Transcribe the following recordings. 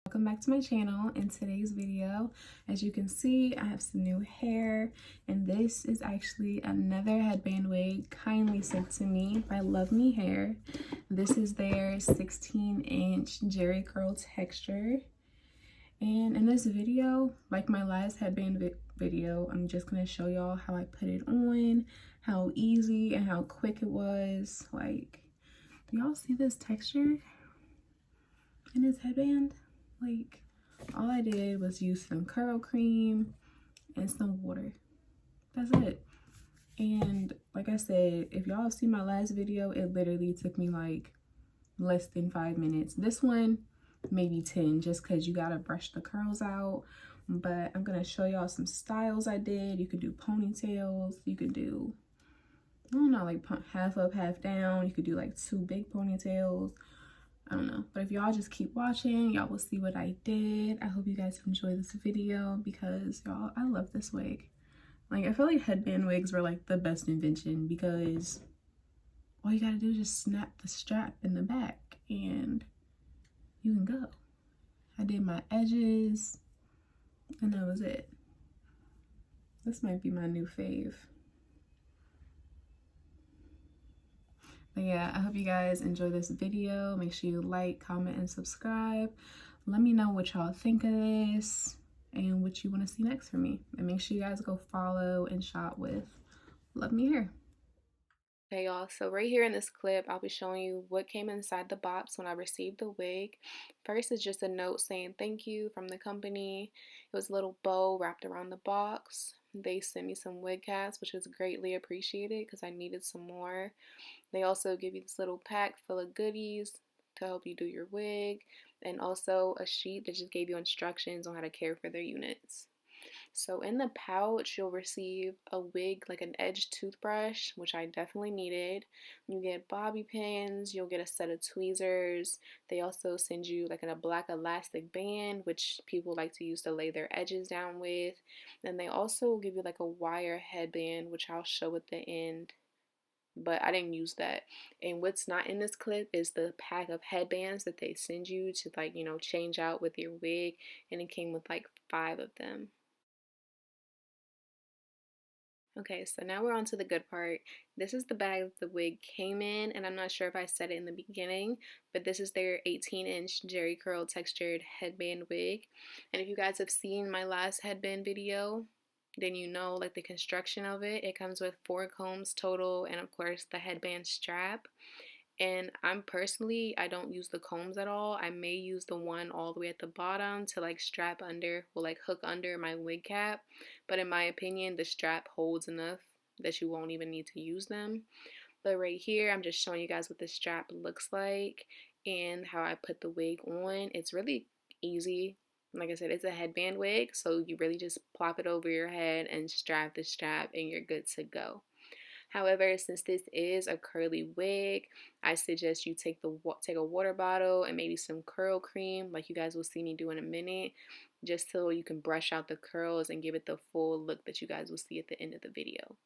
Welcome back to my channel. In today's video, as you can see, I have some new hair, and this is actually another headband wig kindly sent to me by LuvMe Hair. This is their 16-inch jerry curl texture, and in this video, like my last headband video, I'm just going to show y'all how I put it on, how easy and how quick it was. Like, y'all see this texture in this headband? Like, all I did was use some curl cream and some water. That's it. And like I said, if y'all see my last video, it literally took me like less than 5 minutes. This one, maybe 10, just because you gotta brush the curls out. But I'm gonna show y'all some styles I did. You could do ponytails. You could do, I don't know, like half up, half down. You could do like 2 big ponytails. I don't know, but if y'all just keep watching, y'all will see what I did. I hope you guys enjoy this video because y'all, I love this wig. Like, I feel like headband wigs were like the best invention because all you gotta do is just snap the strap in the back and you can go. I did my edges and that was it. This might be my new fave. But yeah, I hope you guys enjoy this video. Make sure you like, comment, and subscribe. Let me know what y'all think of this and what you want to see next from me. And make sure you guys go follow and shop with LuvMe Hair. Okay, y'all, so right here in this clip, I'll be showing you what came inside the box when I received the wig. First is just a note saying thank you from the company. It was a little bow wrapped around the box. They sent me some wig caps, which was greatly appreciated because I needed some more. They also give you this little pack full of goodies to help you do your wig, and also a sheet that just gave you instructions on how to care for their units. So in the pouch, you'll receive a wig, like an edge toothbrush, which I definitely needed. You get bobby pins, you'll get a set of tweezers. They also send you like a black elastic band, which people like to use to lay their edges down with. And they also give you like a wire headband, which I'll show at the end, but I didn't use that. And what's not in this clip is the pack of headbands that they send you to, like, you know, change out with your wig, and it came with like 5 of them. Okay, so now we're on to the good part. This is the bag that the wig came in, and I'm not sure if I said it in the beginning, but this is their 18-inch jerry curl textured headband wig. And if you guys have seen my last headband video, then you know like the construction of it. It comes with 4 combs total, and of course the headband strap. And I don't use the combs at all. I may use the one all the way at the bottom to like strap under, will like hook under my wig cap. But in my opinion, the strap holds enough that you won't even need to use them. But right here, I'm just showing you guys what the strap looks like and how I put the wig on. It's really easy. Like I said, it's a headband wig, so you really just plop it over your head and strap the strap and you're good to go. However, since this is a curly wig, I suggest you take a water bottle and maybe some curl cream, like you guys will see me do in a minute, just so you can brush out the curls and give it the full look that you guys will see at the end of the video.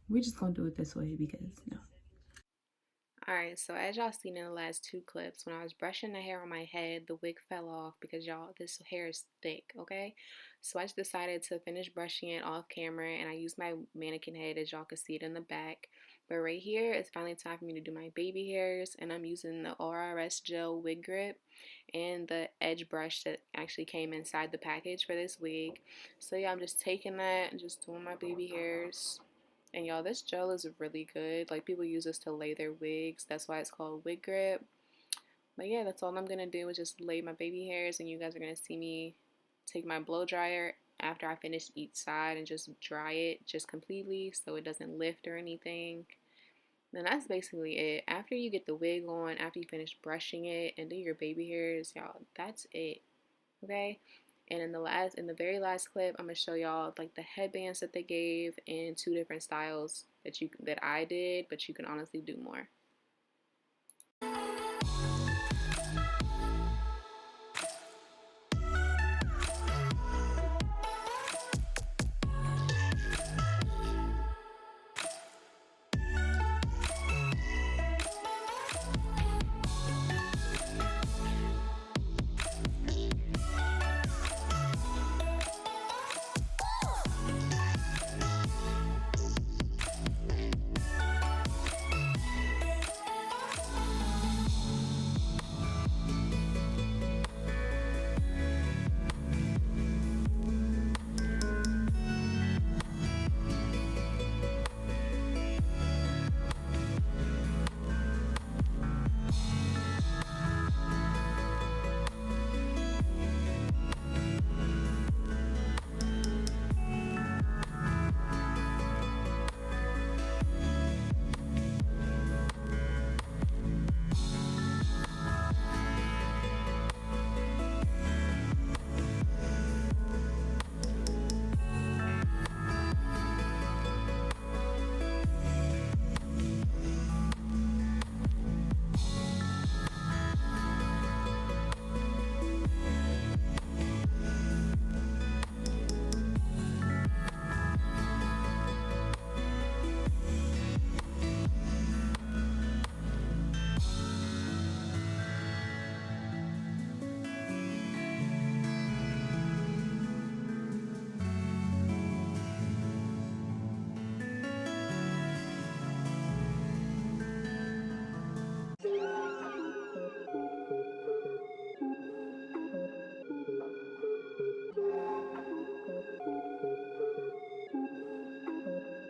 we're just gonna do it this way because no. Alright, so as y'all seen in the last two clips, when I was brushing the hair on my head, the wig fell off because y'all, this hair is thick, okay? So I just decided to finish brushing it off camera, and I used my mannequin head as y'all can see it in the back. But right here, it's finally time for me to do my baby hairs, and I'm using the RRS Gel Wig Grip and the edge brush that actually came inside the package for this wig. So yeah, I'm just taking that and just doing my baby hairs. And y'all, this gel is really good. Like, people use this to lay their wigs. That's why it's called Wig Grip. But yeah, that's all I'm going to do is just lay my baby hairs. And you guys are going to see me take my blow dryer after I finish each side and just dry it just completely so it doesn't lift or anything. And that's basically it. After you get the wig on, after you finish brushing it and do your baby hairs, y'all, that's it. Okay? And in the very last clip, I'm gonna show y'all like the headbands that they gave in two different styles that I did, but you can honestly do more.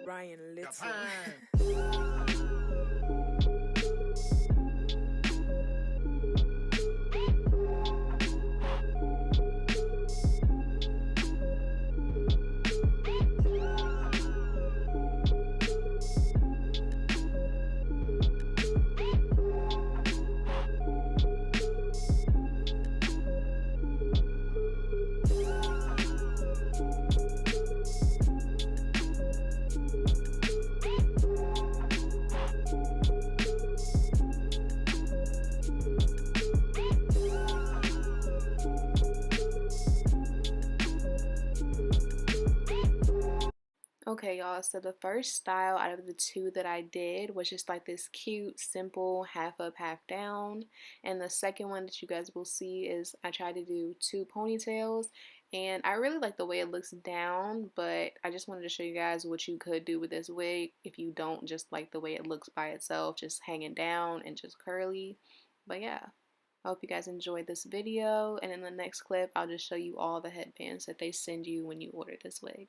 Ryan Little. Okay, y'all, so the first style out of the two that I did was just like this cute, simple, half up, half down. And the second one that you guys will see is I tried to do two ponytails. And I really like the way it looks down, but I just wanted to show you guys what you could do with this wig if you don't just like the way it looks by itself, just hanging down and just curly. But yeah, I hope you guys enjoyed this video. And in the next clip, I'll just show you all the headbands that they send you when you order this wig.